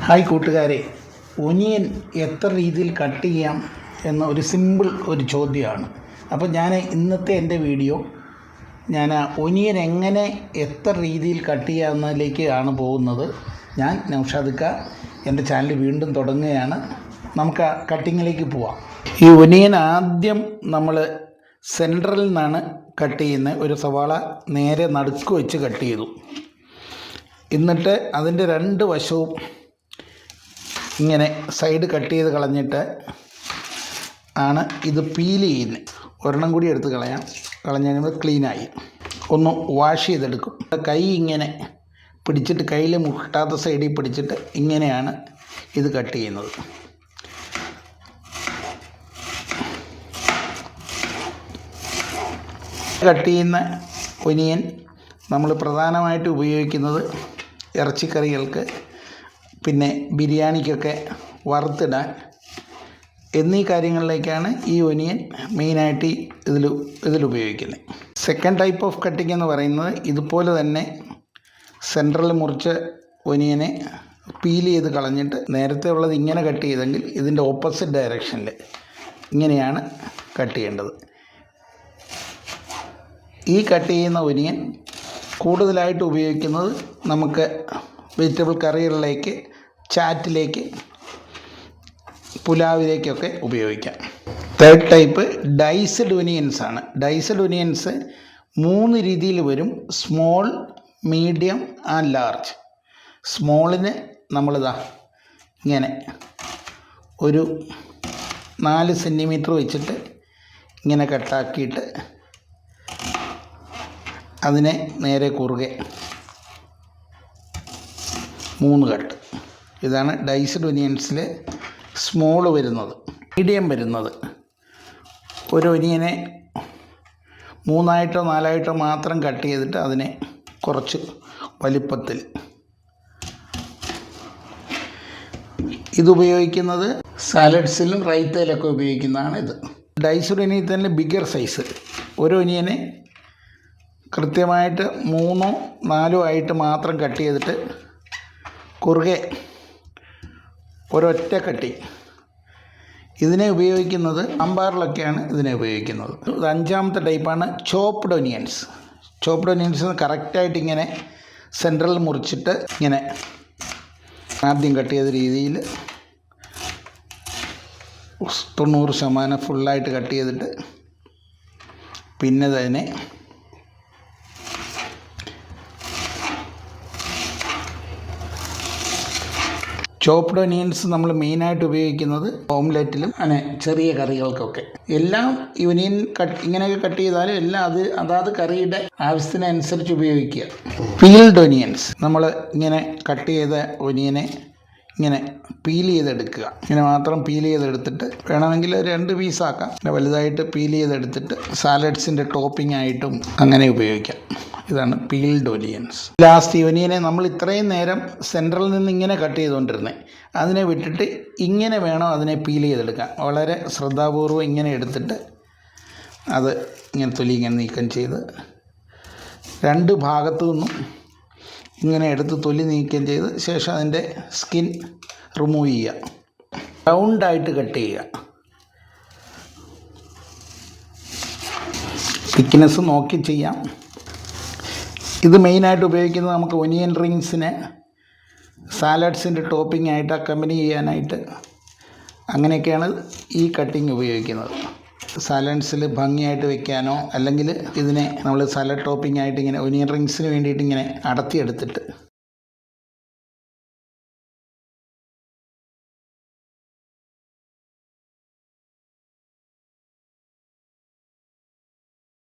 Hi കൂട്ടുകാരെ, onion എത്ര രീതിയിൽ കട്ട് ചെയ്യാം എന്ന ഒരു സിമ്പിൾ ചോദ്യമാണ്. അപ്പോൾ ഞാൻ ഇന്നത്തെ എൻ്റെ വീഡിയോ ഒനിയൻ എങ്ങനെ എത്ര രീതിയിൽ കട്ട് ചെയ്യാവുന്നതിലേക്ക് ആണ് പോകുന്നത്. ഞാൻ നൗഷാദ് ക, എൻ്റെ ചാനൽ വീണ്ടും തുടങ്ങുകയാണ്. നമുക്ക് ആ കട്ടിങ്ങിലേക്ക് പോവാം. ഈ ഒനിയൻ ആദ്യം നമ്മൾ സെൻട്രലിൽ നിന്നാണ് കട്ട് ചെയ്യുന്നത്. ഒരു സവാള നേരെ നടുക്ക് വെച്ച് കട്ട് ചെയ്തു. എന്നിട്ട് അതിൻ്റെ രണ്ട് വശവും ഇങ്ങനെ സൈഡ് കട്ട് ചെയ്ത് കളഞ്ഞിട്ട് ആണ് ഇത് പീൽ ചെയ്യുന്നത്. ഒരെണ്ണം കൂടി എടുത്ത് കളഞ്ഞ് കഴിയുമ്പോൾ ക്ലീനായി. ഒന്ന് വാഷ് ചെയ്തെടുക്കും. കൈ ഇങ്ങനെ പിടിച്ചിട്ട്, കയ്യിൽ മുട്ടാത്ത സൈഡിൽ പിടിച്ചിട്ട് ഇങ്ങനെയാണ് ഇത് കട്ട് ചെയ്യുന്നത്. കട്ട് ചെയ്യുന്ന ഒനിയൻ നമ്മൾ പ്രധാനമായിട്ട് ഉപയോഗിക്കുന്നത് ഇറച്ചിക്കറികൾക്ക്, പിന്നെ ബിരിയാണിക്കൊക്കെ വറുത്തിടാൻ എന്നീ കാര്യങ്ങളിലേക്കാണ് ഈ ഒനിയൻ മെയിനായിട്ട് ഇതിലുപയോഗിക്കുന്നത്. സെക്കൻഡ് ടൈപ്പ് ഓഫ് കട്ടിങ് എന്ന് പറയുന്നത് ഇതുപോലെ തന്നെ സെൻട്രൽ മുറിച്ച ഒനിയനെ പീൽ ചെയ്ത് കളഞ്ഞിട്ട്, നേരത്തെ ഉള്ളത് ഇങ്ങനെ കട്ട് ചെയ്തെങ്കിൽ ഇതിൻ്റെ ഓപ്പോസിറ്റ് ഡയറക്ഷനിൽ ഇങ്ങനെയാണ് കട്ട് ചെയ്യേണ്ടത്. ഈ കട്ട് ചെയ്യുന്ന ഒനിയൻ കൂടുതലായിട്ട് ഉപയോഗിക്കുന്നത് നമുക്ക് വെജിറ്റബിൾ കറികളിലേക്ക്, ചാറ്റിലേക്ക്, പുലാവിലേക്കൊക്കെ ഉപയോഗിക്കാം. തേർഡ് ടൈപ്പ് ഡൈസ്ഡ് ഒനിയൻസ് ആണ്. ഡൈസ്ഡ് ഒനിയൻസ് 3 രീതിയിൽ വരും: സ്മോൾ, മീഡിയം ആൻഡ് ലാർജ്. സ്മോളിന് നമ്മളിതാ ഇങ്ങനെ ഒരു 4 സെൻറ്റിമീറ്റർ വെച്ചിട്ട് ഇങ്ങനെ കട്ടാക്കിയിട്ട് അതിനെ നേരെ കുറുകെ 3 കട്ട്. ഇതാണ് ഡൈസ്ഡ് ഒനിയൻസിൽ സ്മോൾ വരുന്നത്. മീഡിയം വരുന്നത് ഒരു ഒനിയനെ 3 4 മാത്രം കട്ട് ചെയ്തിട്ട് അതിനെ കുറച്ച് വലിപ്പത്തിൽ. ഇതുപയോഗിക്കുന്നത് സാലഡ്സിലും റൈത്തയിലൊക്കെ ഉപയോഗിക്കുന്നതാണ് ഇത്. ഡൈസ്ഡ് ഒനിയൻ തന്നെ ബിഗർ സൈസ്. ഒരു ഒനിയനെ കൃത്യമായിട്ട് 3 4 ആയിട്ട് മാത്രം കട്ട് ചെയ്തിട്ട് കുറുകെ ഒരൊറ്റ കട്ടി. ഇതിനെ ഉപയോഗിക്കുന്നത് സാമ്പാറിലൊക്കെയാണ് ഇതിനെ ഉപയോഗിക്കുന്നത്. ഇത് 5ാമത്തെ ടൈപ്പാണ് ചോപ്ഡ് ഒനിയൻസ്. ചോപ്ഡ് ഒനിയൻസ് കറക്റ്റായിട്ട് ഇങ്ങനെ സെൻട്രൽ മുറിച്ചിട്ട് ഇങ്ങനെ ആദ്യം കട്ട് ചെയ്ത രീതിയിൽ 90% ഫുള്ളായിട്ട് കട്ട് ചെയ്തിട്ട് പിന്നെ തന്നെ ചോപ്ഡ് ഒനിയൻസ് നമ്മൾ മെയിനായിട്ട് ഉപയോഗിക്കുന്നത് ഓംലെറ്റിലും അങ്ങനെ ചെറിയ കറികൾക്കൊക്കെ. എല്ലാം ഈ ഒനിയൻ ഇങ്ങനെയൊക്കെ കട്ട് ചെയ്താലും എല്ലാം അതാത് കറിയുടെ ആവശ്യത്തിനനുസരിച്ച് ഉപയോഗിക്കുക. പീൽഡ് ഒനിയൻസ്, നമ്മൾ ഇങ്ങനെ കട്ട് ചെയ്ത ഒനിയനെ ഇങ്ങനെ പീൽ ചെയ്തെടുക്കുക. ഇങ്ങനെ മാത്രം പീൽ ചെയ്തെടുത്തിട്ട് വേണമെങ്കിൽ 2 പീസാക്കാം. വലുതായിട്ട് പീൽ ചെയ്തെടുത്തിട്ട് സാലഡ്സിൻ്റെ ടോപ്പിംഗ് ആയിട്ടും അങ്ങനെ ഉപയോഗിക്കാം. ഇതാണ് പീൽഡ് ഒനിയൻസ്. ലാസ്റ്റ് ഈ ഒനിയനെ നമ്മൾ ഇത്രയും നേരം സെൻട്രലിൽ നിന്ന് ഇങ്ങനെ കട്ട് ചെയ്തുകൊണ്ടിരുന്നത്, അതിനെ വിട്ടിട്ട് ഇങ്ങനെ വേണം അതിനെ പീൽ ചെയ്തെടുക്കാൻ. വളരെ ശ്രദ്ധാപൂർവം ഇങ്ങനെ എടുത്തിട്ട് അത് ഇങ്ങനെ തൊലി ഇങ്ങനെ നീക്കം ചെയ്ത് 2 ഭാഗത്തു നിന്നും ഇങ്ങനെ എടുത്ത് തൊലി നീക്കം ചെയ്ത് ശേഷം അതിൻ്റെ സ്കിൻ റിമൂവ് ചെയ്യുക. റൗണ്ടായിട്ട് കട്ട് ചെയ്യുക. തിക്നെസ് നോക്കി ചെയ്യാം. ഇത് മെയിനായിട്ട് ഉപയോഗിക്കുന്നത് നമുക്ക് ഒനിയൻ റിങ്സിന് സാലഡ്സിൻ്റെ ടോപ്പിംഗ് ആയിട്ട് അക്കമ്പനി ചെയ്യാനായിട്ട്, അങ്ങനെയൊക്കെയാണ് ഈ കട്ടിങ് ഉപയോഗിക്കുന്നത്. സാലഡ്സിൽ ഭംഗിയായിട്ട് വെക്കാനോ, അല്ലെങ്കിൽ ഇതിനെ നമ്മൾ സാലഡ് ടോപ്പിംഗ് ആയിട്ട് ഇങ്ങനെ ഒനിയൻ റിങ്സിന് വേണ്ടിയിട്ട് ഇങ്ങനെ അടത്തിയെടുത്തിട്ട്